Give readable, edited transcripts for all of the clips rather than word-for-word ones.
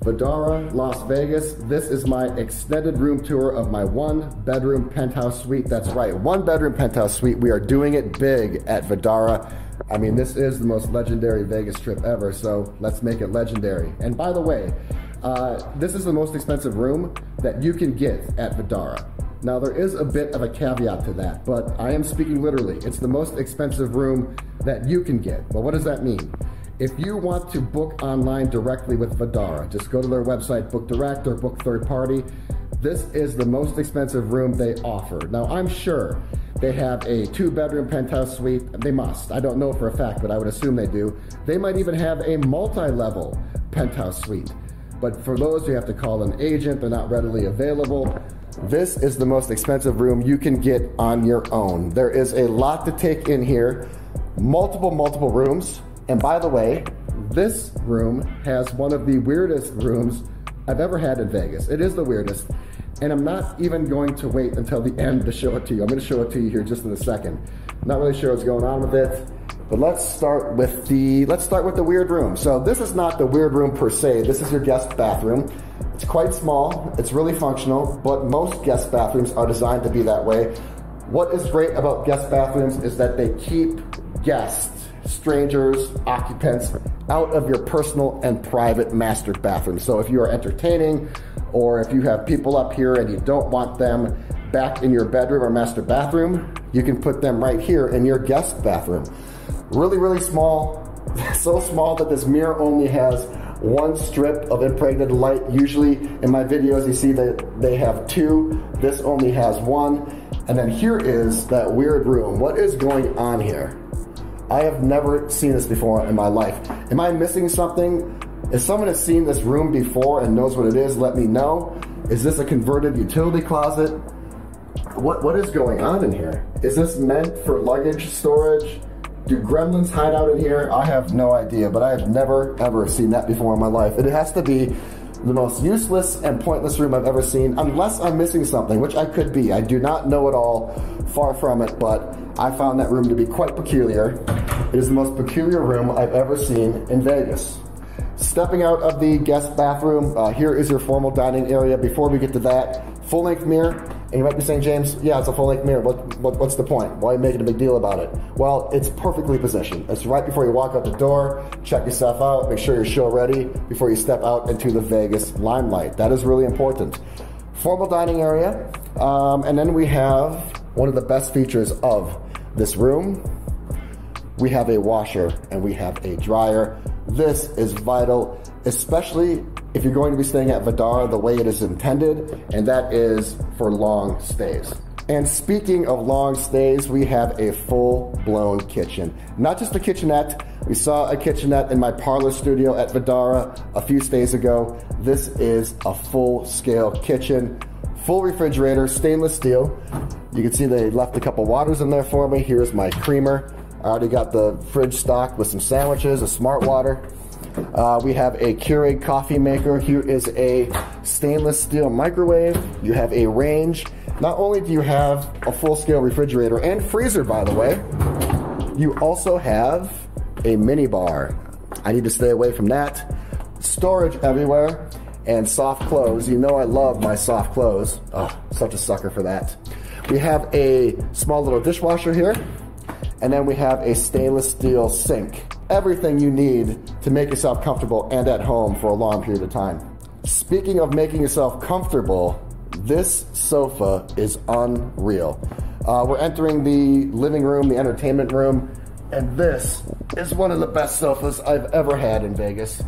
Vdara, Las Vegas. This is my extended room tour of my 1-bedroom penthouse suite. That's right, 1-bedroom penthouse suite. We are doing it big at Vdara. I mean, this is the most legendary Vegas trip ever, so let's make it legendary. And by the way, this is the most expensive room that you can get at Vdara. Now, there is a bit of a caveat to that, but I am speaking literally. It's the most expensive room that you can get. Well, what does that mean? If you want to book online directly with Vdara, just go to their website, book direct or book third party. This is the most expensive room they offer. Now, I'm sure they have a 2-bedroom penthouse suite. They must. I don't know for a fact, but I would assume they do. They might even have a multi-level penthouse suite. But for those, you have to call an agent. They're not readily available. This is the most expensive room you can get on your own. There is a lot to take in here. Multiple rooms. And by the way, this room has one of the weirdest rooms I've ever had in Vegas. It is the weirdest. And I'm not even going to wait until the end to show it to you. I'm going to show it to you here just in a second. I'm not really sure what's going on with it. But let's start with the weird room. So this is not the weird room per se. This is your guest bathroom. It's quite small. It's really functional, but most guest bathrooms are designed to be that way. What is great about guest bathrooms is that they keep guests, strangers, occupants out of your personal and private master bathroom. So if you are entertaining, or if you have people up here and you don't want them back in your bedroom or master bathroom, you can put them right here in your guest bathroom. Really small, so small that this mirror only has one strip of impregnated light. Usually in my videos you see that they have two, this only has one. And then here is that weird room. What is going on here? I have never seen this before in my life. Am I missing something? If someone has seen this room before and knows what it is, let me know. Is this a converted utility closet? What is going on in here? Is this meant for luggage storage? Do gremlins hide out in here? I have no idea, but I have never ever seen that before in my life. It has to be the most useless and pointless room I've ever seen, unless I'm missing something, which I could be. I do not know it all, far from it, but I found that room to be quite peculiar. It is the most peculiar room I've ever seen in Vegas. Stepping out of the guest bathroom, here is your formal dining area. Before we get to that, full-length mirror. And you might be saying, James, yeah, it's a full-length mirror. What's the point? Why are you making a big deal about it? Well, it's perfectly positioned. It's right before you walk out the door. Check yourself out. Make sure you're show ready before you step out into the Vegas limelight. That is really important. Formal dining area. And then we have one of the best features of this room. We have a washer and we have a dryer. This is vital, especially if you're going to be staying at Vdara the way it is intended, and that is for long stays. And speaking of long stays, we have a full-blown kitchen. Not just a kitchenette. We saw a kitchenette in my parlor studio at Vdara a few stays ago. This is a full-scale kitchen, full refrigerator, stainless steel. You can see they left a couple waters in there for me. Here's my creamer. I already got the fridge stocked with some sandwiches, a smart water. We have a Keurig coffee maker. Here is a stainless steel microwave. You have a range. Not only do you have a full-scale refrigerator and freezer, by the way, you also have a mini bar. I need to stay away from that. Storage everywhere and soft clothes. You know I love my soft clothes. Oh, such a sucker for that. We have a small little dishwasher here. And then we have a stainless steel sink. Everything you need to make yourself comfortable and at home for a long period of time. Speaking of making yourself comfortable, this sofa is unreal. We're entering the living room, the entertainment room, and this is one of the best sofas I've ever had in Vegas.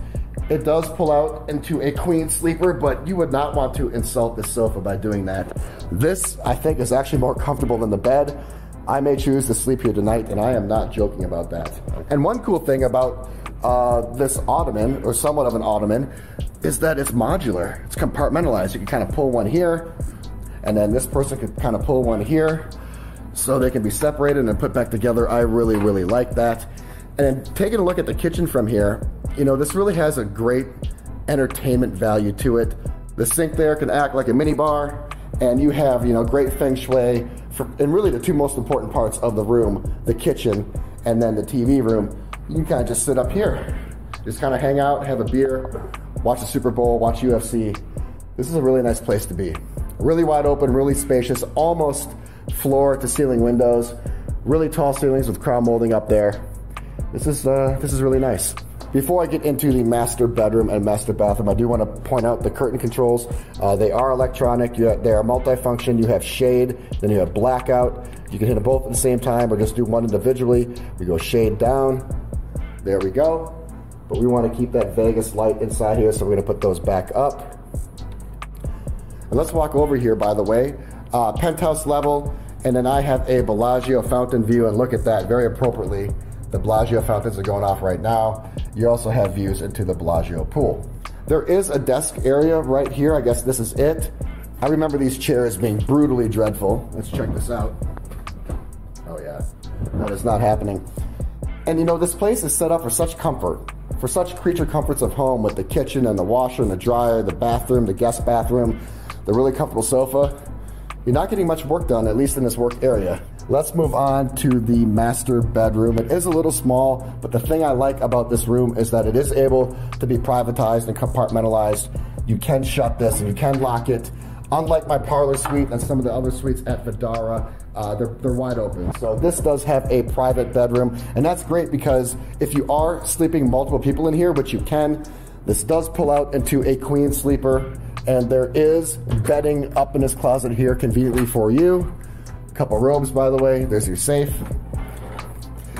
It does pull out into a queen sleeper, but you would not want to insult this sofa by doing that. This, I think, is actually more comfortable than the bed. I may choose to sleep here tonight, and I am not joking about that. And one cool thing about this ottoman, or somewhat of an ottoman, is that it's modular. It's compartmentalized. You can kind of pull one here, and then this person can kind of pull one here, so they can be separated and put back together. I really like that. And taking a look at the kitchen from here, you know, this really has a great entertainment value to it. The sink there can act like a mini bar, and you have, you know, great feng shui and really the two most important parts of the room, the kitchen and then the TV room. You can kind of just sit up here, just kind of hang out, have a beer, watch the Super Bowl, watch UFC. This is a really nice place to be. Really wide open, really spacious, almost floor to ceiling windows, really tall ceilings with crown molding up there. This is really nice. Before I get into the master bedroom and master bathroom, I do want to point out the curtain controls. They are electronic, they are multifunction. You have shade, then you have blackout. You can hit them both at the same time or just do one individually. We go shade down, there we go. But we want to keep that Vegas light inside here, so we're going to put those back up. And let's walk over here, by the way. Penthouse level, and then I have a Bellagio fountain view, and look at that, very appropriately. The Bellagio fountains are going off right now. You also have views into the Bellagio pool. There is a desk area right here. I guess this is it. I remember these chairs being brutally dreadful. Let's check this out. Oh yeah, that is not happening. And you know, this place is set up for such comfort, for such creature comforts of home, with the kitchen and the washer and the dryer, the bathroom, the guest bathroom, the really comfortable sofa. You're not getting much work done, at least in this work area. Let's move on to the master bedroom. It is a little small, but the thing I like about this room is that it is able to be privatized and compartmentalized. You can shut this and you can lock it. Unlike my parlor suite and some of the other suites at Vdara, they're wide open. So this does have a private bedroom, and that's great because if you are sleeping multiple people in here, which you can, this does pull out into a queen sleeper, and there is bedding up in this closet here conveniently for you. Couple robes, by the way. There's your safe.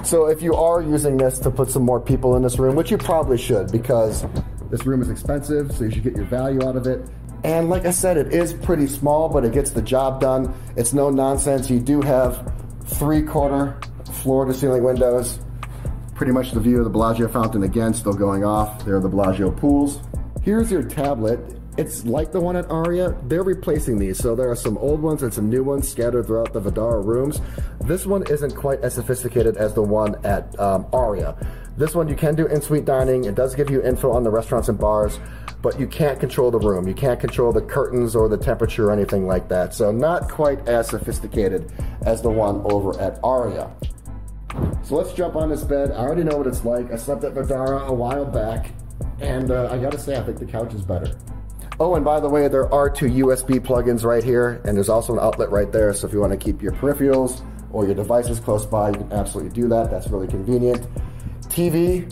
So if you are using this to put some more people in this room, which you probably should, because this room is expensive, so you should get your value out of it. And like I said, it is pretty small, but it gets the job done. It's no nonsense. You do have 3/4 floor to ceiling windows. Pretty much the view of the Bellagio fountain again, still going off. There are the Bellagio pools. Here's your tablet. It's like the one at Aria. They're replacing these, so there are some old ones and some new ones scattered throughout the Vdara rooms. This one isn't quite as sophisticated as the one at Aria. This one you can do in-suite dining. It does give you info on the restaurants and bars, but you can't control the room. You can't control the curtains or the temperature or anything like that. So not quite as sophisticated as the one over at Aria. So let's jump on this bed. I already know what it's like. I slept at Vdara a while back, and I gotta say, I think the couch is better. Oh, and by the way, there are 2 USB plugins right here, and there's also an outlet right there, so if you want to keep your peripherals or your devices close by, you can absolutely do that. That's really convenient. TV.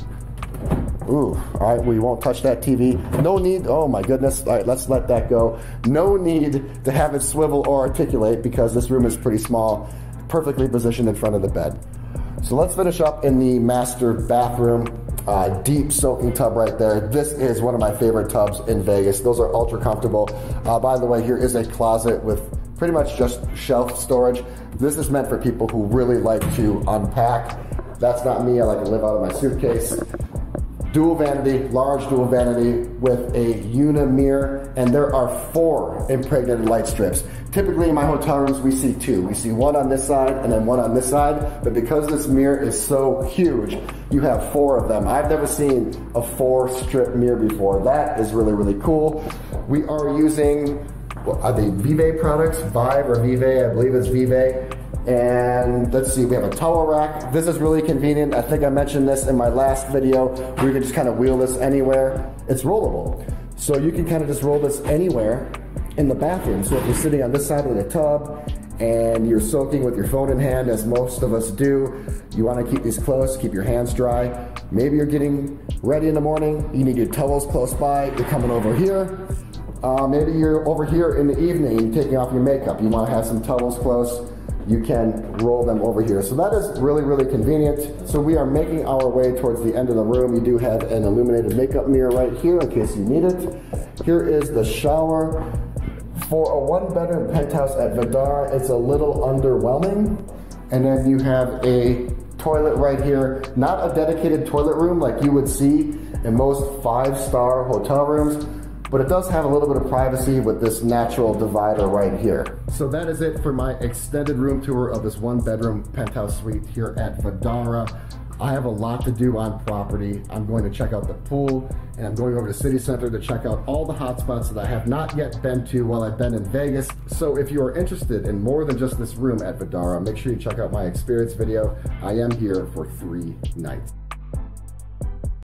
Ooh, all right, we won't touch that TV. No need, oh my goodness, all right, let's let that go. No need to have it swivel or articulate because this room is pretty small, perfectly positioned in front of the bed. So let's finish up in the master bathroom. Deep soaking tub right there. This is one of my favorite tubs in Vegas. Those are ultra comfortable. By the way, here is a closet with pretty much just shelf storage. This is meant for people who really like to unpack. That's not me. I like to live out of my suitcase. Dual vanity, large dual vanity with a uni-mirror, and there are 4 impregnated light strips. Typically in my hotel rooms we see 2. We see one on this side and then one on this side, but because this mirror is so huge, you have 4 of them. I've never seen a 4-strip mirror before. That is really, really cool. We are using, are they Vive products? Vive or Vive, I believe it's Vive. And let's see, we have a towel rack. This is really convenient. I think I mentioned this in my last video, where you can just kind of wheel this anywhere. It's rollable. So you can kind of just roll this anywhere in the bathroom. So if you're sitting on this side of the tub and you're soaking with your phone in hand, as most of us do, you want to keep these close, keep your hands dry. Maybe you're getting ready in the morning, you need your towels close by, you're coming over here. Maybe you're over here in the evening, you're taking off your makeup, you want to have some towels close. You can roll them over here. So that is really, really convenient. So we are making our way towards the end of the room. You do have an illuminated makeup mirror right here in case you need it. Here is the shower. For a 1-bedroom penthouse at Vdara, it's a little underwhelming. And then you have a toilet right here. Not a dedicated toilet room like you would see in most 5-star hotel rooms, but it does have a little bit of privacy with this natural divider right here. So that is it for my extended room tour of this 1-bedroom penthouse suite here at Vdara. I have a lot to do on property. I'm going to check out the pool, and I'm going over to City Center to check out all the hotspots that I have not yet been to while I've been in Vegas. So if you are interested in more than just this room at Vdara, make sure you check out my experience video. I am here for 3 nights.